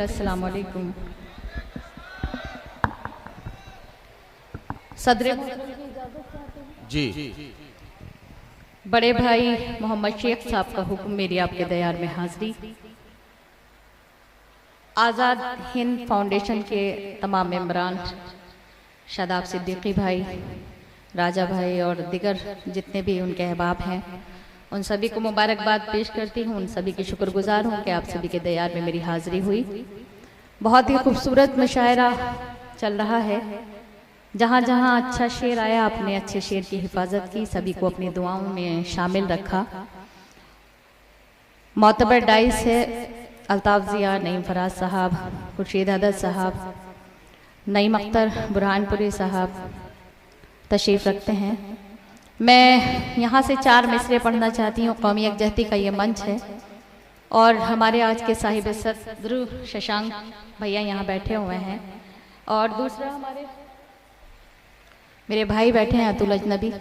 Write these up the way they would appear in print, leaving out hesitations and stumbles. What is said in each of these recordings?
अस्सलाम वालेकुम। सदर जी बड़े भाई मोहम्मद शेख साहब का हुक्म, मेरी आपके दयार में हाजिरी। आज़ाद हिंद फाउंडेशन के तमाम मेंबरान, शादाब सिद्दीकी भाई, राजा भाई और दिगर जितने भी उनके अहबाब हैं, उन सभी को मुबारकबाद पेश करती हूँ। उन सभी की शुक्रगुजार हूँ कि आप सभी के दयार में मेरी हाजिरी हुई। बहुत ही खूबसूरत मुशायरा चल रहा है। जहाँ जहाँ अच्छा शेर आया, आपने अच्छे शेर की हिफाजत की, सभी को अपनी दुआओं में शामिल रखा। मोतबर डाइस है अल्ताफ ज़िया, नईम फराज साहब, खुर्शीद अदद साहब, नईम अख्तर बुरहानपुरी साहब तशरीफ़ रखते हैं। मैं यहाँ से 4 मिसरे पढ़ना चाहती हूँ। कौमी यकजहती का ये मंच है और हमारे आज के साहिब सदर शशांक भैया यहाँ बैठे हुए हैं और दूसरा मेरे भाई बैठे हैं अतुल अजनबी।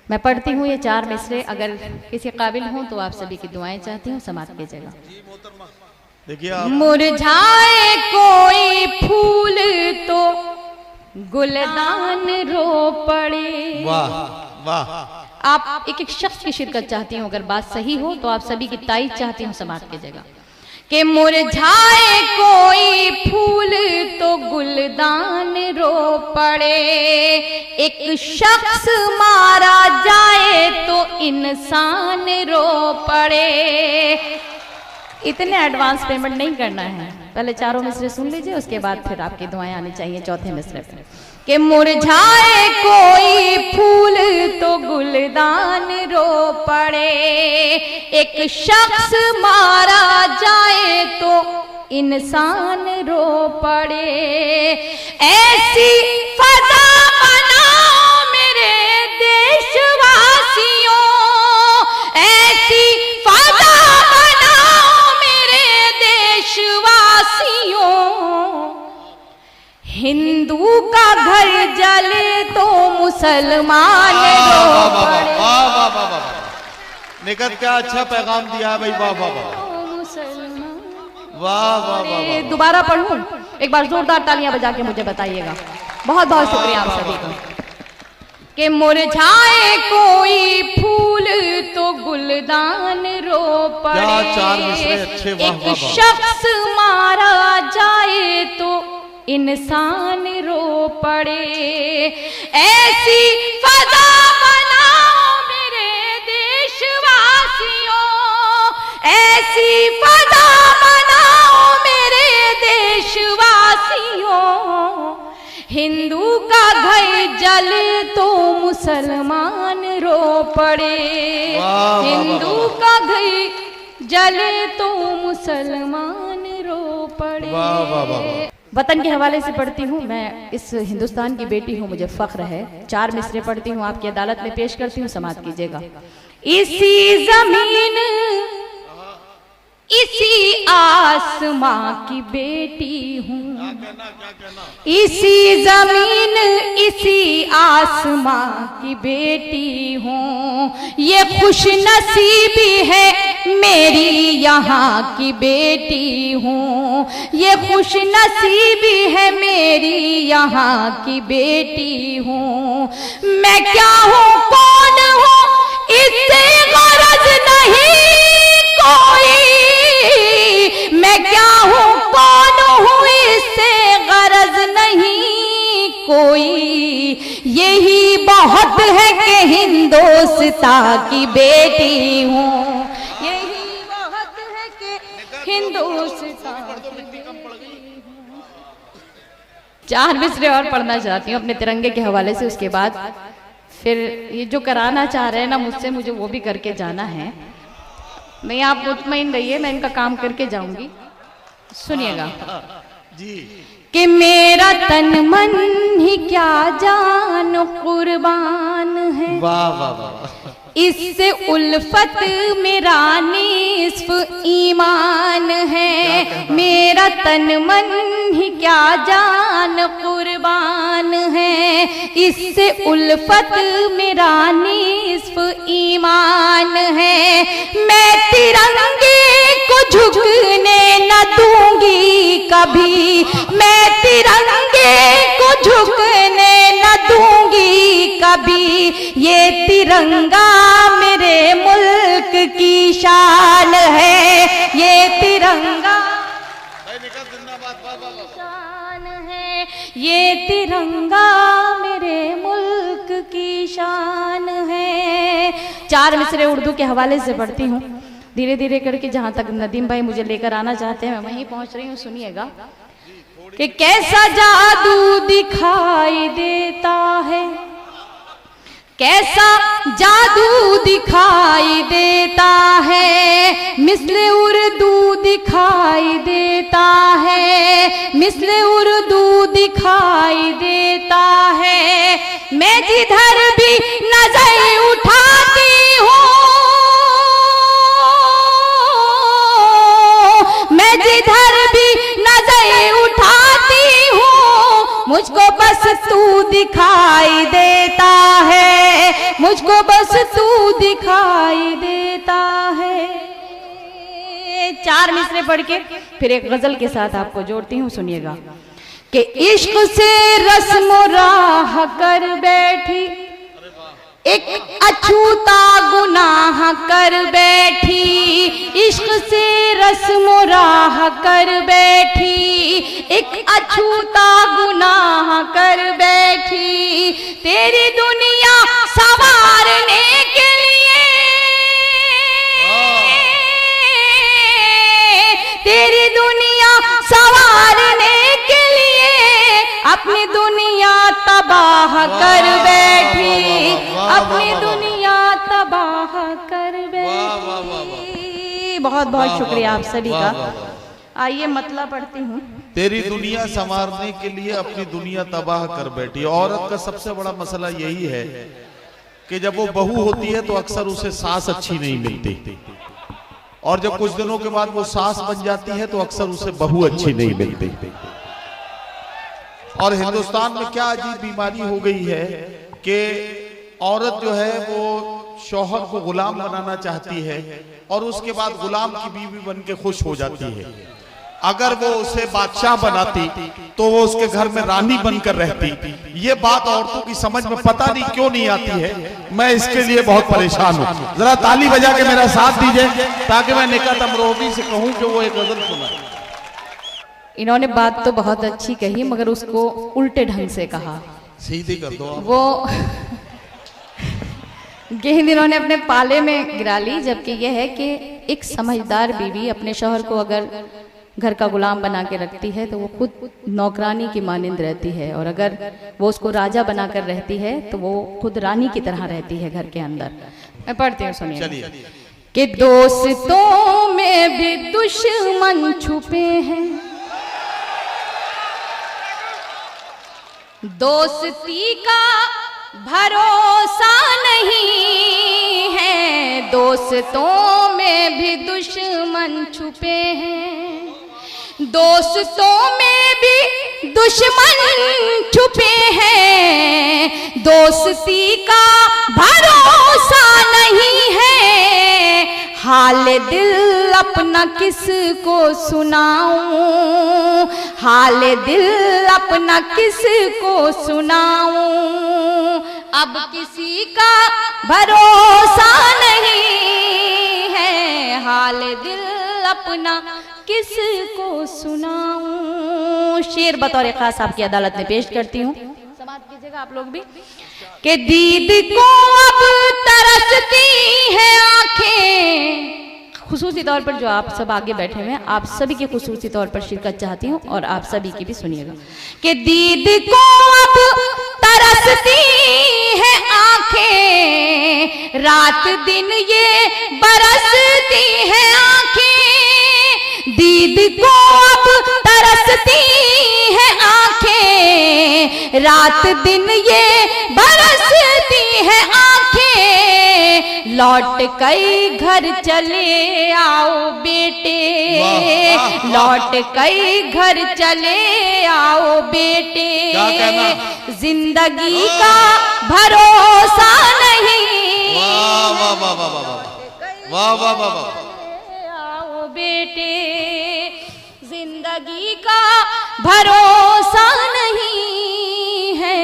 मैं पढ़ती हूँ ये 4 मिसरे, अगर किसी काबिल हूँ तो आप सभी की दुआएं चाहती हूँ, समाप्त कीजिएगा। देखिए, मुरझाए कोई फूल तो गुलदान रो पड़े। वाह वाह। आप एक एक शख्स की शिरकत चाहती हूँ, अगर बात सही हो तो आप सभी की तारीफ चाहती हूँ, समाप्त कीजिएगा। कि मुरझाए कोई फूल तो गुलदान रो पड़े, एक शख्स मारा जाए तो इंसान रो पड़े। इतने एडवांस पेमेंट नहीं करना है, पहले 4 मिसरे सुन लीजिए, उसके बाद फिर आपकी दुआएं आनी चाहिए चौथे मिसरे पे। कि मुरझाए कोई फूल तो गुलदान रो पड़े, एक शख्स मारा जाए तो इंसान रो पड़े। ऐसी फजा बनाओ मेरे देशवासियों, ऐसी फजा बनाओ मेरे देशवासियों, हिंदू का घर जले तो मुसलमान रो पड़े। वाह वाह वाह वाह। निकट क्या अच्छा पैगाम दिया है भाई। वाह वाह वाह वाह वाह वाह। दोबारा पढ़ूं? एक बार जोरदार तालियां बजा के मुझे बताइएगा। बहुत बहुत शुक्रिया आप सभी का। कि मुरझाए कोई फूल तो गुलदान रो पड़े, एक शख्स मारा जाए तो इंसान रो पड़े। ऐसी फजा बनाओ मेरे देशवासियों, ऐसी फजा बनाओ मेरे देशवासियों, हिंदू का घर जले तो मुसलमान रो पड़े। हिंदू का घर जले तो मुसलमान रो पड़े। वतन के हवाले से पढ़ती हूँ। मैं इस हिंदुस्तान की बेटी हूँ, मुझे फख्र है। 4 मिसरे पढ़ती हूँ, आपकी अदालत में पेश करती हूँ, समाप्त कीजिएगा। इसी जमीन इसी आसमां की बेटी हूँ, इसी जमीन इसी आसमां की बेटी हूँ, ये खुश नसीबी है मेरी यहाँ की बेटी हूँ, ये खुश नसीबी है मेरी यहाँ की बेटी हूँ। मैं क्या हूँ कौन हूँ इससे गरज नहीं कोई, मैं क्या हूँ कौन हूँ इससे गरज नहीं कोई, यही बहुत है कि हिंदुस्तान की बेटी हूँ, यही बहुत है कि हिंदुस्तान की बेटी हूँ। 4 मिसरे और पढ़ना चाहती हूँ अपने तिरंगे के हवाले से, उसके बाद फिर ये जो कराना चाह रहे हैं ना मुझसे, मुझे वो भी करके जाना है। नहीं, आप मुतमईन रहिए, मैं इनका काम करके जाऊंगी। सुनिएगा जी। कि मेरा तन मन ही क्या जान कुर्बान है। वाह वाह वाह। इससे उल्फत मेरा निस्फ ईमान है। मेरा तन मन ही क्या जान कुर्बान है। इससे उल्फत मेरा निस्फ ईमान है। मैं तिरंगे को झुकने न दूंगी कभी। मैं तिरंगे को झुकने न दूंगी कभी। ये तिरंगा मेरे मुल्क की शान है। ये तिरंगा शान है। ये तिरंगा मेरे मुल्क की शान है। 4 मिसरे उर्दू के हवाले से पढ़ती हूँ धीरे धीरे करके, जहां तक नदीम भाई मुझे लेकर आना चाहते हैं मैं वहीं पहुंच रही हूँ। सुनिएगा कि कैसा जादू दिखाई देता है। कैसा जादू दिखाई देता है। मिस्ले उर्दू दिखाई देता है। मिस्ले उर्दू दिखाई देता है। मैं जिधर भी नजर उठाती हूँ, मैं जिधर भी नजर उठाती हूँ, मुझको बस तू दिखाई देता है। मुझको बस तू दिखाई देता है। 4 मिसरे पढ़ के फिर एक गजल के साथ आपको जोड़ती हूँ, सुनिएगा कि इश्क से रस्म राह कर बैठी, एक अछूता गुनाह कर बैठी। इश्क से रस्म राह कर बैठी, एक अछूता गुनाह कर बैठी। तेरी दुनिया संवारने के लिए, तेरी दुनिया संवारने के लिए अपनी दुनिया तबाह कर बैठी। अपनी दुनिया तबाह कर बैठी। बहुत बहुत शुक्रिया आप सभी का। आइए मतलब पढ़ती हूँ। तेरी दुनिया संवारने के लिए अपनी दुनिया तबाह कर बैठी। औरत का सबसे बड़ा मसला यही है कि जब वो बहू होती है तो अक्सर उसे सास अच्छी नहीं मिलती, और जब कुछ दिनों के बाद वो सास बन जाती है तो अक्सर उसे बहू अच्छी नहीं मिलती। और हिंदुस्तान में क्या अजीब बीमारी हो गई है कि औरत जो है वो शौहर को गुलाम बनाना चाहती है और उसके बाद गुलाम की बीवी बन के खुश हो जाती है। अगर वो उसे बादशाह बनाती तो वो उसके घर में रानी बनकर रहती। ये बात औरतों की समझ में पता नहीं क्यों नहीं आती है। मैं इसके लिए बहुत परेशान हूँ। जरा ताली बजा के मेरा साथ दीजिए ताकि मैं निकात अमरोही से कहूँ कि वो एक गजल सुनाए। इन्होंने बात तो बहुत अच्छी कही मगर उसको उल्टे ढंग से कहा। सीधी कर दो आप। वो गेंद इन्होंने अपने पाले में गिरा ली, जबकि यह है कि एक समझदार बीवी अपने शौहर को अगर घर का गुलाम बना के रखती है तो वो खुद नौकरानी की मानिंद रहती है, और अगर वो उसको राजा बनाकर रहती है तो वो खुद रानी की तरह रहती है घर के अंदर। मैं पढ़ती हूँ, सुनिए कि दोस्तों में भी दुश्मन छुपे हैं, दोस्ती का भरोसा नहीं है, दोस्तों में भी दुश्मन छुपे हैं, दोस्तों में भी दुश्मन छुपे हैं, दोस्ती का भरोसा नहीं है, हाल दिल अपना किसको सुनाऊं, हाल दिल अपना किसको सुनाऊं, अब किसी का भरोसा नहीं है, हाल दिल अपना किसको सुनाऊं। शेर बतौर खास आपकी अदालत में पेश करती हूँ, समाप्त कीजिएगा आप लोग भी। कि दीद को अब तरसती है आंखें, खुसूसी तौर पर जो आप सब आगे बैठे हुए हैं आप सभी की खुसूसी तौर पर शिरकत चाहती हूँ और आप सभी की भी सुनिएगा। कि दीद को अब तरसती है आंखें, रात दिन ये बरसती है आंखें, दीद को अब तरसती है आंखें, रात दिन ये बरसती लौट कई घर चले आओ बेटे, लौट कई घर चले आओ बेटे, जिंदगी का भरोसा नहीं। वाह वाह वाह वाह वाह वाह वाह वाह वाह। आओ बेटे, जिंदगी का भरोसा नहीं है,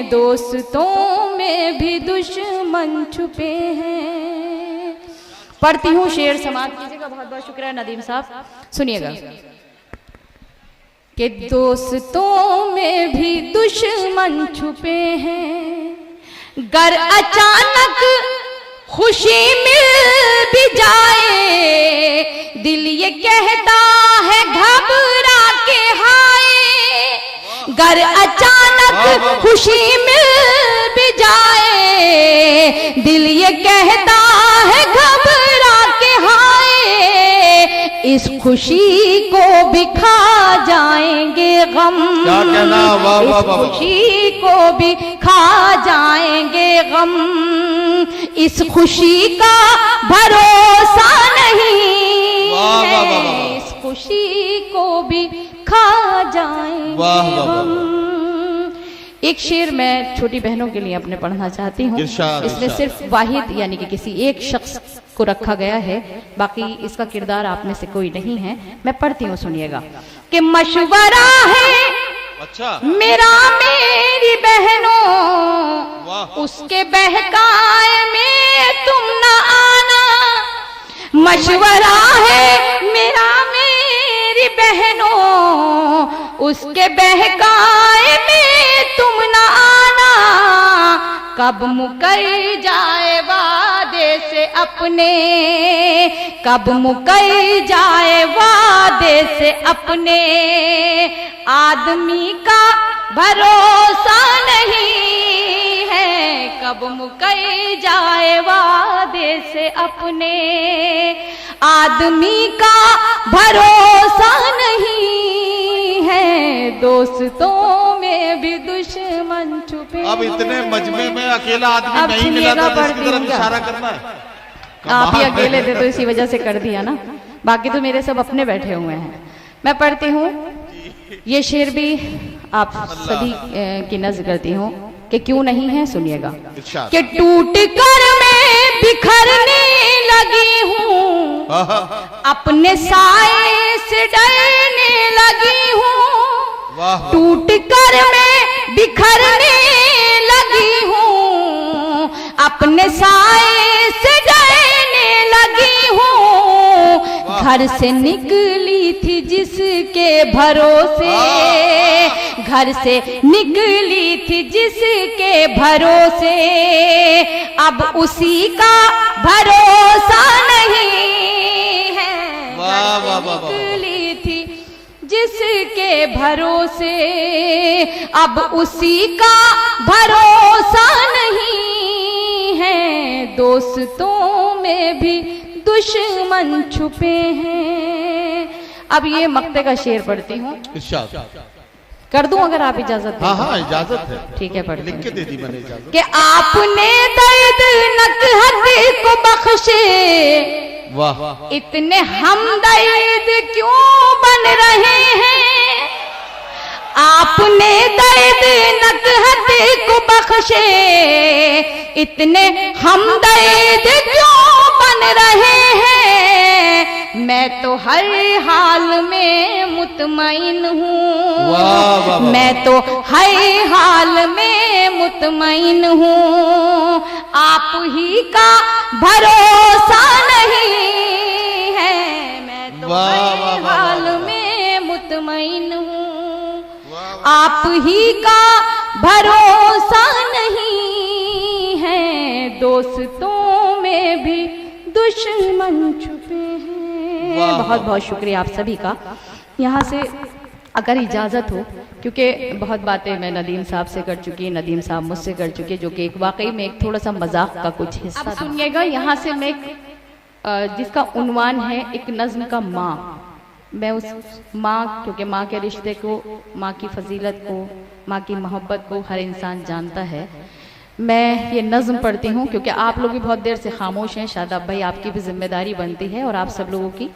दोस्तों में भी दुश्मन छुपे हैं। पढ़ती हूँ, शेर समाप्त कीजिएगा। बहुत बहुत शुक्रिया नदीम साहब। सुनिएगा कि दोस्तों में भी दुश्मन छुपे हैं, गर अचानक खुशी मिल भी जाए, दिल ये कहता है घबरा के हाय, गर अचानक खुशी मिल भी जाए, दिल ये कहता है घबरा के हाय, इस खुशी को भी खा जाएंगे गम, इस खुशी को भी खा जाएंगे गम, इस खुशी का भरोसा नहीं है, इस खुशी को भी खा जाएंगे हम। एक शेर मैं छोटी बहनों के लिए अपने पढ़ना चाहती हूँ। इसमें सिर्फ वाहिद यानी कि किसी एक शख्स को रखा गया है, बाकी इसका किरदार आप में से कोई नहीं है। मैं पढ़ती हूँ, सुनिएगा कि मशवरा है अच्छा मेरा मेरी बहनों, उसके बहकाए में तुम न आना, मशवरा है मेरा मेरी बहनों, उसके बहकाए में तुम न आना, कब मुकर जाए वादे से अपने, कब मुकर जाए वादे से अपने, आदमी का भरोसा नहीं है, कब मुकर जाए वादे से अपने, आदमी का भरोसा नहीं है, दोस्तों में भी दुश्मन छुपे। अब इतने मजमे में अकेला आदमी नहीं मिला था, इसकी तरफ इशारा करना है। आप ही अकेले थे तो इसी वजह से कर दिया ना, बाकी तो मेरे सब अपने बैठे हुए हैं। मैं पढ़ती हूँ, ये शेर भी आप सभी की नज़र करती हूँ कि क्यों नहीं है, सुनिएगा कि टूट कर मैं बिखरने लगी हूँ, अपने साए से डरने लगी हूँ, टूट कर मैं बिखरने लगी हूँ, अपने साए से डरने लगी हूँ, घर से निकली थी जिसके भरोसे, घर से निकली थी जिसके भरोसे, अब उसी का भरोसा नहीं है, निकली थी जिसके भरोसे, अब उसी का भरोसा नहीं है, दोस्तों में भी दुश्मन छुपे हैं। अब ये मक्ते का शेर पढ़ती हूँ, कर दूं अगर आप इजाजत दें? हाँ इजाजत है। ठीक है, पढ़ लिख के दे दी मैंने इजाजत। कि आपने दर्द नकहत को बख्शे, वाह, इतने हमदर्द क्यों बन रहे हैं, आपने दर्द नकहत को बख्शे, इतने हमदर्द क्यों बन रहे हैं, मैं तो हर हाल में मुतमईन हूँ, मैं तो हर हाल में मुतमईन हूँ, आप ही का भरोसा नहीं है, मैं तो हर हाल में मुतमईन हूँ, आप ही का भरोसा नहीं है, दोस्तों में भी दुश्मन छुपे हैं। बहुत बहुत शुक्रिया आप सभी का। यहाँ से अगर इजाज़त हो, क्योंकि बहुत बातें मैं नदीम साहब से कर चुकी, नदीम साहब मुझसे कर चुके, जो कि एक वाकई में एक थोड़ा सा मजाक का कुछ हिस्सा। अब सुनिएगा, यहाँ से मैं जिसका उन्वान है एक नज़्म का माँ, मैं उस माँ, क्योंकि माँ के रिश्ते को, माँ की फजीलत को, माँ की मोहब्बत को हर इंसान जानता है, मैं ये नज़्म पढ़ती हूँ क्योंकि आप लोग भी बहुत देर से खामोश हैं। शादाब भाई, आपकी भी जिम्मेदारी बनती है और आप सब लोगों की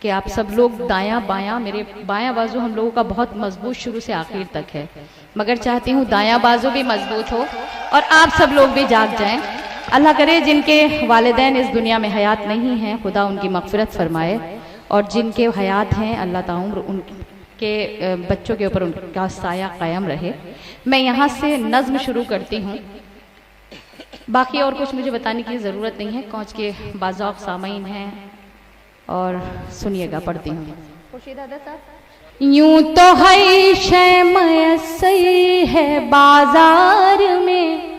कि आप सब लोग दायां बायां, मेरे बायां बाजू हम लोगों का बहुत मजबूत शुरू से आखिर तक है, मगर चाहती हूँ दायां बाजू भी मजबूत हो और आप सब लोग भी जाग जाएं। अल्लाह करे जिनके वालिदैन इस दुनिया में हयात नहीं हैं, खुदा उनकी मग़फ़िरत फरमाए, और जिनके हयात हैं अल्लाह ताउम्र उनके बच्चों के ऊपर उनका साया कायम रहे। मैं यहाँ से नज़्म शुरू करती हूँ, बाकी और कुछ मुझे बताने की ज़रूरत नहीं है, कौच के बाज़ौक़ सामीन हैं और सुनिएगा, पढ़ती हूँ। यूं तो है शै मयस्सर है बाजार में,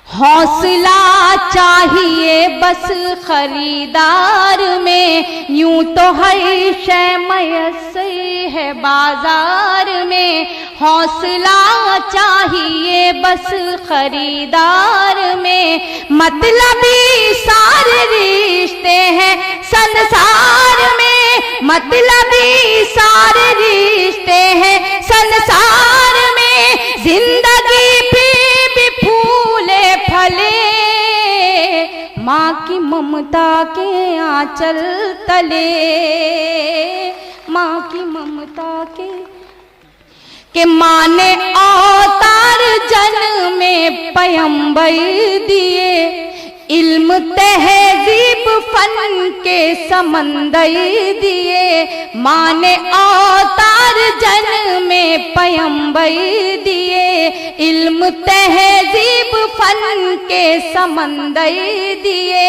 हौसला चाहिए बस खरीदार में। यूं तो है शै मयस्सर है बाजार में, हौसला चाहिए बस खरीदार में। मतलबी सारे रिश्ते हैं संसार में, मतलबी सारे रिश्ते हैं संसार में। जिंदगी फिर भी फूले फले माँ की ममता के आंचल तले, माँ की ममता के माँ ने अवतार जन्म में पैगंबर दिए, इल्म तहजीब फन के समंदर दिए। माँ ने अवतार जन्म में पैगंबर दिए, इल्म तहजीब फन के समंदर दिए।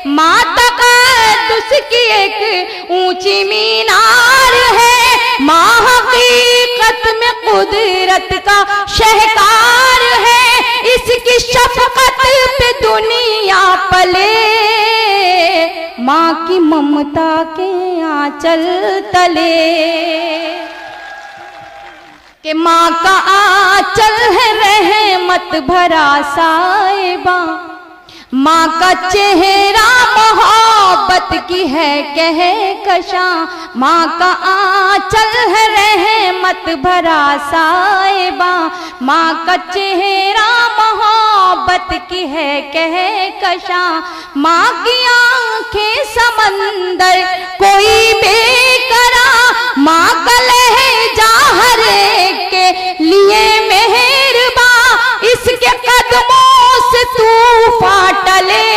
माँ तक़द्दुस की एक ऊंची मीनार है, माँ हकीकत में कुदरत का शहकार है। इसकी शफ़क़त पे दुनिया पले, माँ की ममता के आंचल तले। कि माँ का आंचल है रहमत भरा साहिबा, माँ का चेहरा मोहब्बत की है कहकशां। माँ का आंचल है रहमत भरा साहिबा, माँ का चेहरा मोहब्बत की है कहकशां। माँ की आंखें समंदर कोई बेकरार, माँ का लहजा हर एक के लिए मेहरबान। इसके कदमों से तूफान टले,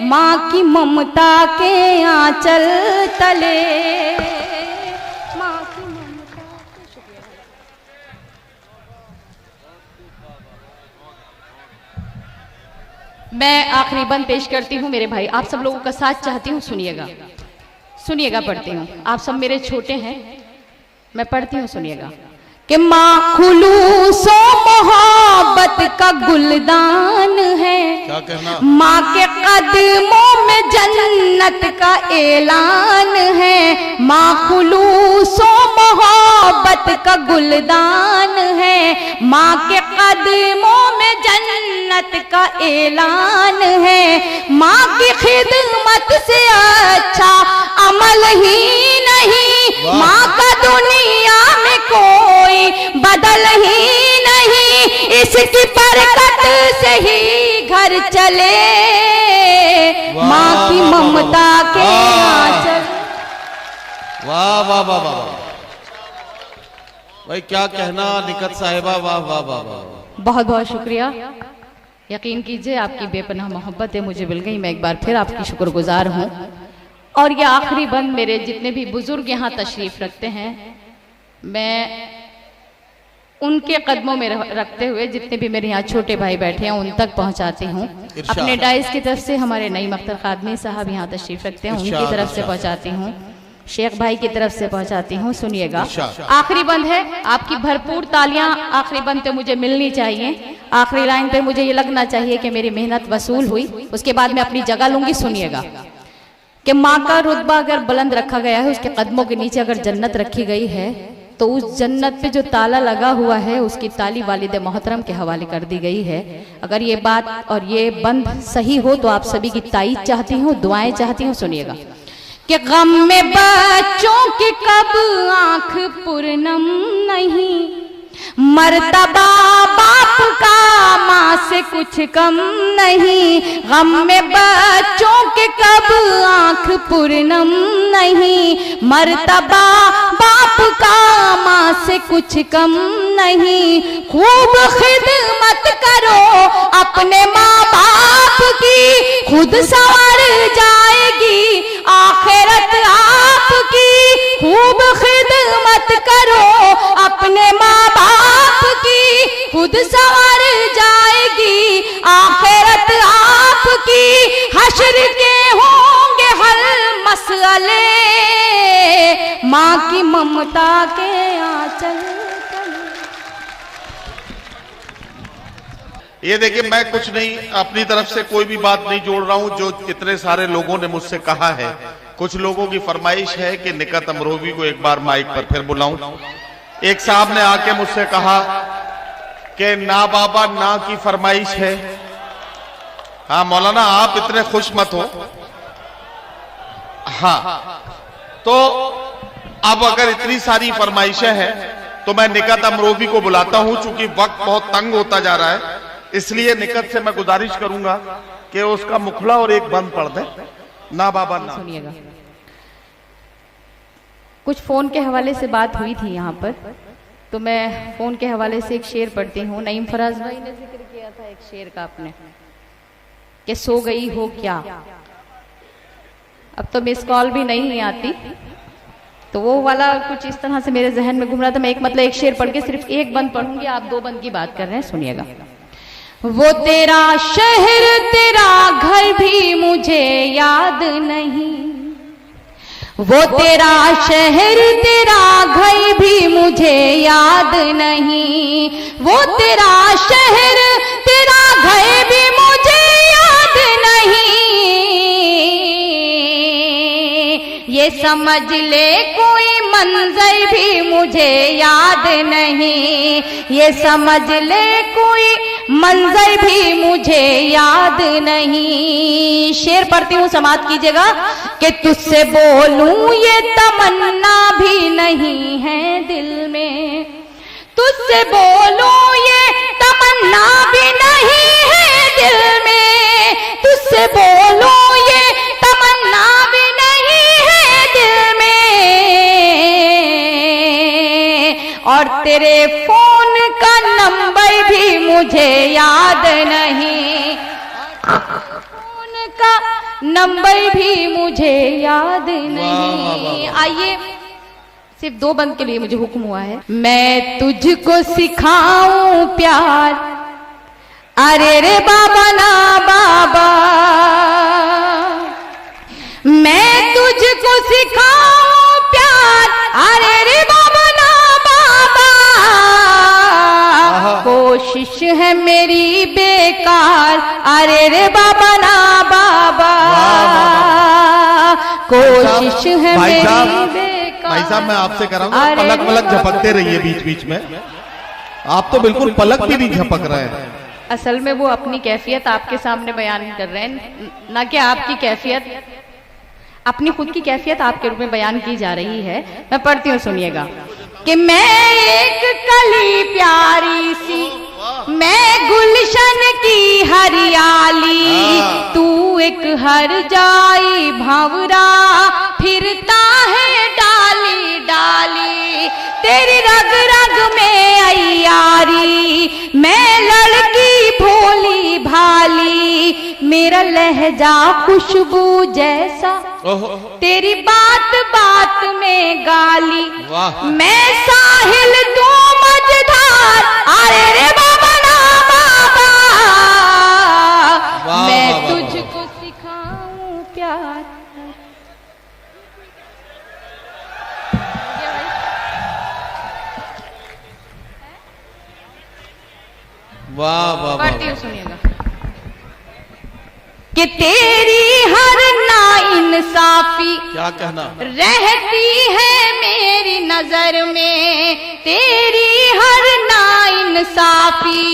माँ की ममता के आंचल तले, माँ की ममता के। मैं आखिरी बंद पेश करती हूँ मेरे भाई, आप सब लोगों का साथ चाहती हूँ, सुनिएगा सुनिएगा, पढ़ती हूँ। आप सब मेरे छोटे हैं, मैं पढ़ती हूँ, सुनिएगा। कि माँ खुलूसो मोहब्बत का गुलदान है, क्या कहना? माँ के कदमों में जन्नत का ऐलान है। माँ खुलूसो मोहब्बत का गुलदान है, माँ के कदमों में जन्नत का ऐलान है। माँ की खिदमत से अच्छा अमल ही नहीं, माँ का दुनिया में कोई बदल ही नहीं। इसकी बरकत से ही घर चले, माँ की ममता के आंचल। वाह वाह वाह वाह भाई, क्या कहना निकत साहिबा, वाह वाह वाह वाह। बहुत बहुत शुक्रिया। यकीन कीजिए आपकी बेपनाह मोहब्बत है मुझे मिल गई, मैं एक बार फिर आपकी शुक्रगुजार हूँ। और ये आखिरी बंद मेरे जितने भी बुजुर्ग यहाँ तशरीफ रखते हैं, मैं उनके कदमों में रखते हुए जितने भी मेरे यहाँ छोटे भाई बैठे हैं उन तक पहुँचाती हूँ। अपने डाइस की तरफ से हमारे नईम अख्तर खादमी साहब यहाँ तशरीफ रखते हैं, उनकी तरफ से पहुँचाती हूँ, शेख भाई की तरफ से पहुँचाती हूँ। सुनिएगा, आखिरी बंद है, आपकी भरपूर तालियां आखिरी बंद पे मुझे मिलनी चाहिए। आखिरी लाइन पे मुझे ये लगना चाहिए कि मेरी मेहनत वसूल हुई, उसके बाद मैं अपनी जगह लूंगी। सुनिएगा कि माँ का रुतबा अगर बुलंद रखा गया है, उसके कदमों के नीचे अगर जन्नत रखी गई है, तो उस जन्नत पे जो ताला लगा हुआ है उसकी ताली वालिद मोहतरम के हवाले कर दी गई है। अगर ये बात और ये बंद सही हो तो आप सभी की ताईद चाहती हूँ, दुआएं चाहती हूँ। सुनिएगा कि गम में बच्चों की कब आंख पुरनम नहीं, मर्तबा बाप का माँ से कुछ कम नहीं, गम में बच्चों के कब आंख पूर्णम नहीं। मर्तबा बाप का माँ से कुछ कम नहीं, खूब खिदमत करो अपने माँ बाप की, खुद संवर जाएगी आखिरत आपकी। खूब खिदमत करो अपने माँ बाप की, खुद संवर जाएगी आखिरत आपकी। हश्र के होंगे हर मसले, माँ की ममता के आंचल। ये देखिए, मैं कुछ नहीं, अपनी तरफ से कोई भी बात नहीं जोड़ रहा हूं, जो इतने सारे लोगों ने मुझसे कहा है। कुछ लोगों की फरमाइश है कि निकत अमरोवी को एक बार माइक पर फिर बुलाऊं। एक साहब ने आके मुझसे कहा कि ना बाबा ना की फरमाइश है। हाँ मौलाना, आप इतने खुश मत हो। हाँ, तो अब अगर इतनी सारी फरमाइशें हैं तो मैं निकत अमरोवी को बुलाता हूं। चूंकि वक्त बहुत तंग होता जा रहा है, इसलिए निकत से मैं गुजारिश करूंगा कि उसका मुखड़ा और एक बंद पढ़ दे। ना बाबा ना। सुनिएगा, कुछ फोन के हवाले से बात हुई थी यहाँ पर, तो मैं फोन के हवाले से एक शेर पढ़ती हूँ। नईम फराज भाई ने जिक्र किया था एक शेर का अपने, कि सो गई हो क्या। अब तो मिस कॉल भी नहीं आती, तो वो वाला कुछ इस तरह से मेरे जहन में घूम रहा था। मैं एक शेर पढ़ के सिर्फ एक बंद पढ़ूंगी, आप दो बंद की बात कर रहे हैं, सुनिएगा। वो तेरा शहर तेरा घर भी मुझे याद नहीं, वो तेरा शहर तेरा घर भी मुझे याद नहीं, वो तेरा शहर तेरा घर भी मुझे याद नहीं। ये समझ ले कोई मंजर भी मुझे याद नहीं, ये समझ ले कोई मंजर भी मुझे याद नहीं। शेर पढ़ती हूँ, समाप्त कीजिएगा। कि तुझसे बोलूं ये तमन्ना भी नहीं है दिल में, तुझसे बोलूं ये तमन्ना भी नहीं है दिल में, तुझसे बोलूं ये तमन्ना भी नहीं है दिल में। और तेरे फोन का नंबर भी मुझे याद नहीं, फोन का नंबर भी मुझे याद नहीं। आइए, सिर्फ दो बंद के लिए मुझे हुक्म हुआ है। मैं तुझको सिखाऊं प्यार, अरे रे बाबा ना बाबा, मैं तुझको सिखाऊं प्यार, अरे रे बाबा ना बाबा। कोशिश है मेरी बेकार, अरे रे बाबा ना बाबा, कोशिश है मेरी बेकार। भाई साहब, मैं आपसे कह रहा हूँ, पलक पलक झपकते रहिए बीच बीच में। आप तो बिल्कुल पलक भी नहीं झपक रहे हैं। असल में वो अपनी कैफियत आपके सामने बयान कर रहे हैं, ना कि आपकी कैफियत, अपनी खुद की कैफियत आपके रूप में बयान की जा रही है। मैं पढ़ती हूँ, सुनिएगा। कि मैं एक कली प्यारी सी, मैं गुलशन की हरियाली, तू एक हर जाई भंवरा, फिरता है डाली डाली, तेरी रग रग में अय्यारी, मैं लड़की भोली भाली, मेरा लहजा खुशबू जैसा, तेरी बात बात में गाली, मैं साहिल तू मझधार, अरे रे बाबा ना बाबा, मैं तुझको सिखाऊं प्यार। वाह वाह, पढ़ती हूँ, सुनिएगा। कि तेरी हर नाइंसाफी, क्या कहना, रहती है मेरी नजर में, तेरी हर नाइंसाफी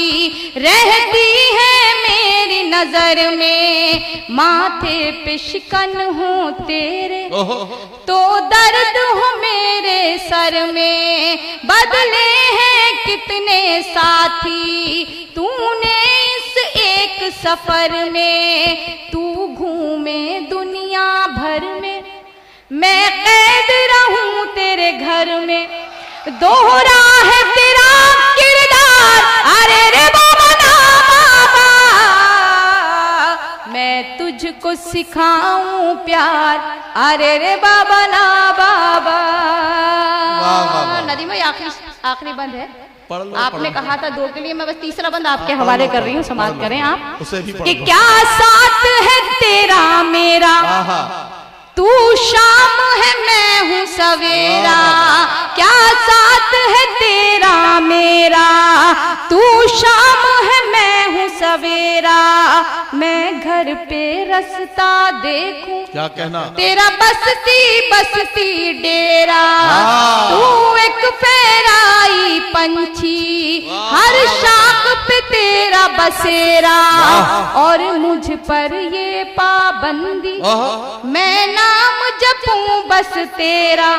रहती है मेरी नजर नजर में, माथे पे शिकन हूँ तेरे तो दर्द हो मेरे सर में। बदले हैं कितने साथी तूने इस एक सफर में, तू घूमे दुनिया भर में, मैं कैद रहूं तेरे घर में। दोहरा है तेरा किरदार, अरे रे बाबा ना बाबा, मैं तुझको सिखाऊं प्यार, अरे रे बाबा ना बाबा। नदी में आखिरी बंद है, आपने कहा था 2 के लिए, मैं बस तीसरा बंद आपके हवाले कर रही हूँ, समाप्त करें आप। कि क्या साथ है तेरा मेरा, तू शाम है मैं हूँ सवेरा। क्या साथ है तेरा मेरा, तू शाम है मैं हूँ सवेरा। मैं घर पे रास्ता देखूं, क्या कहना, तेरा बसती बसती डेरा। तू एक फेराई पंछी, हर शाख पे तेरा बसेरा। और मुझ पर ये पाबंदी, मैं नाम जपूं बस तेरा।